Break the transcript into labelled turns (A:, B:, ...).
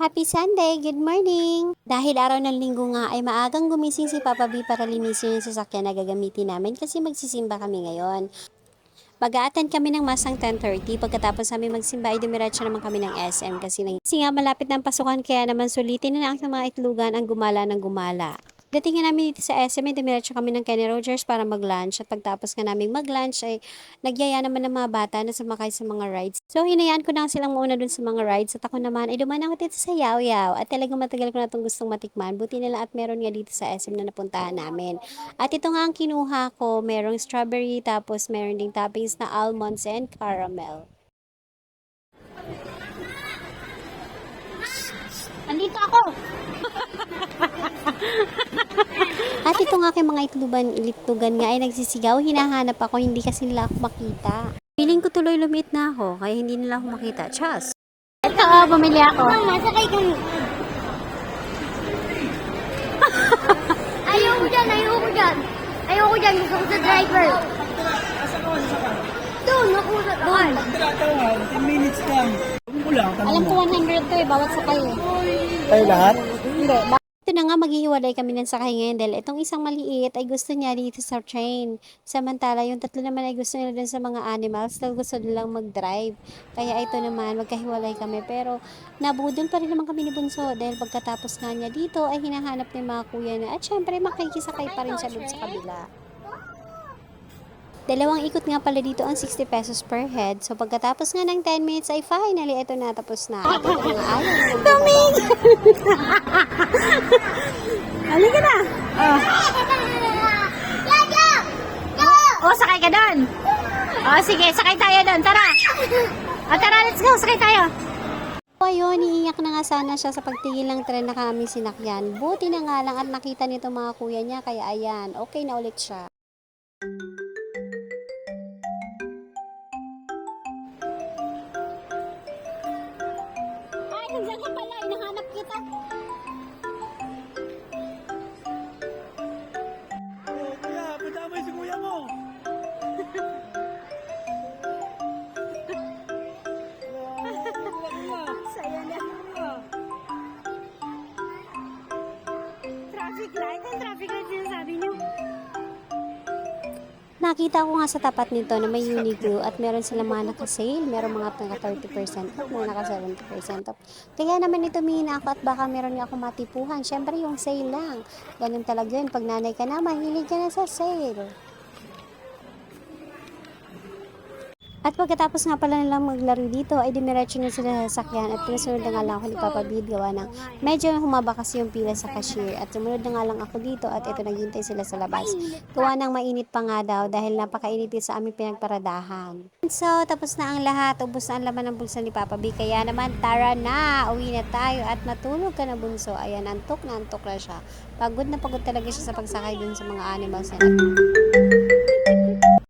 A: Happy Sunday! Good morning! Dahil araw ng linggo nga ay maagang gumising si Papa B para linisin yung sasakyan na gagamitin namin kasi magsisimba kami ngayon. Mag-a-attend kami ng masang 10:30. Pagkatapos namin magsimba ay dumiretso naman kami ng SM kasi nga malapit ng pasukan kaya naman sulitin na lang ang mga itlugan ang gumala ng gumala. Dating nga namin dito sa SM ay dumiretso kami ng Kenny Rogers para mag-lunch at pagtapos nga namin mag-lunch ay nagyaya naman ng mga bata na sumakay sa mga rides. So hinayaan ko na silang mauna dun sa mga rides at ako naman ay dumaan ako dito sa Yaw Yaw at talagang matagal ko na itong gustong matikman. Buti nila at meron nga dito sa SM na napuntahan namin. At ito nga ang kinuha ko, merong strawberry tapos meron ding toppings na almonds and caramel.
B: Andito ako!
A: At ito nga kay mga itlugan nga ay nagsisigaw, hinahanap ako, hindi kasi nila ako makita. Feeling ko tuloy lumit na ako, kaya hindi nila ako makita. Chas!
B: Ito, bumili ako. Mama, sakay kami. Ayoko dyan, ayoko dyan. Ayoko dyan, gusto ko sa driver. Doon, ako sa doon.
C: Tinatangan, 10 minutes lang. Kulang,
B: Alam ko 100 to eh, bawat sakay eh.
C: tayo lahat?
B: Hindi,
A: Ito na nga, maghihiwalay kami ng sakay ngayon dahil itong isang maliit ay gusto niya dito sa train. Samantala, yung tatlo naman ay gusto nila dun sa mga animals dahil gusto nilang mag-drive. Kaya ito naman, magkahiwalay kami. Pero nabudol pa rin naman kami ni Bunso dahil pagkatapos nga niya dito ay hinahanap ng mga kuya na at syempre makikisakay pa rin siya dun sa kabila. Dalawang ikot nga pala dito ang 60 pesos per head. So pagkatapos nga ng 10 minutes ay finally ito na tapos na. Ito na nga ayaw.
B: Tuming! Halika na! Oh, sakay ka doon! Oh, sige, sakay tayo doon, tara! Oh, tara, let's go, sakay tayo!
A: Ayun, iiyak na nga sana siya sa pagtigil ng tren na kami sinakyan. Buti na nga lang at nakita nito mga kuya niya kaya ayan, okay na ulit siya.
B: Ay, nandiyan ka pala, hinahanap kita.
C: Oh, kuya, madamay si kuya mo.
B: Saya na. Traffic light? Ang traffic light sinasabi niyo?
A: Nakita ko nga sa tapat nito na may Uniqlo at meron silang mga naka-sale, meron mga naka 30% off, may naka 70% off. Kaya naman ito mina ako at baka meron nga ako matipuhan. Syempre yung sale lang. Ganun talaga yun. Pag nanay ka na, mahilig ka na sa sale. At pagkatapos nga pala nilang maglaro dito, ay dimiretso na sila sa sasakyan at pinasunod na nga lang ako ni Papa Bid gawa ng medyo humaba kasi yung pila sa cashier at sumunod na nga lang ako dito at ito naghintay sila sa labas. Gawa ng mainit pa nga daw dahil napakainit sa aming pinagparadahan. So, tapos na ang lahat. Ubus na ang laman ng bulsa ni Papa B. Kaya naman, tara na! Uwi na tayo at matulog ka na bunso. Ayan, antok na siya. Pagod na pagod talaga siya sa pagsakay dun sa mga animals na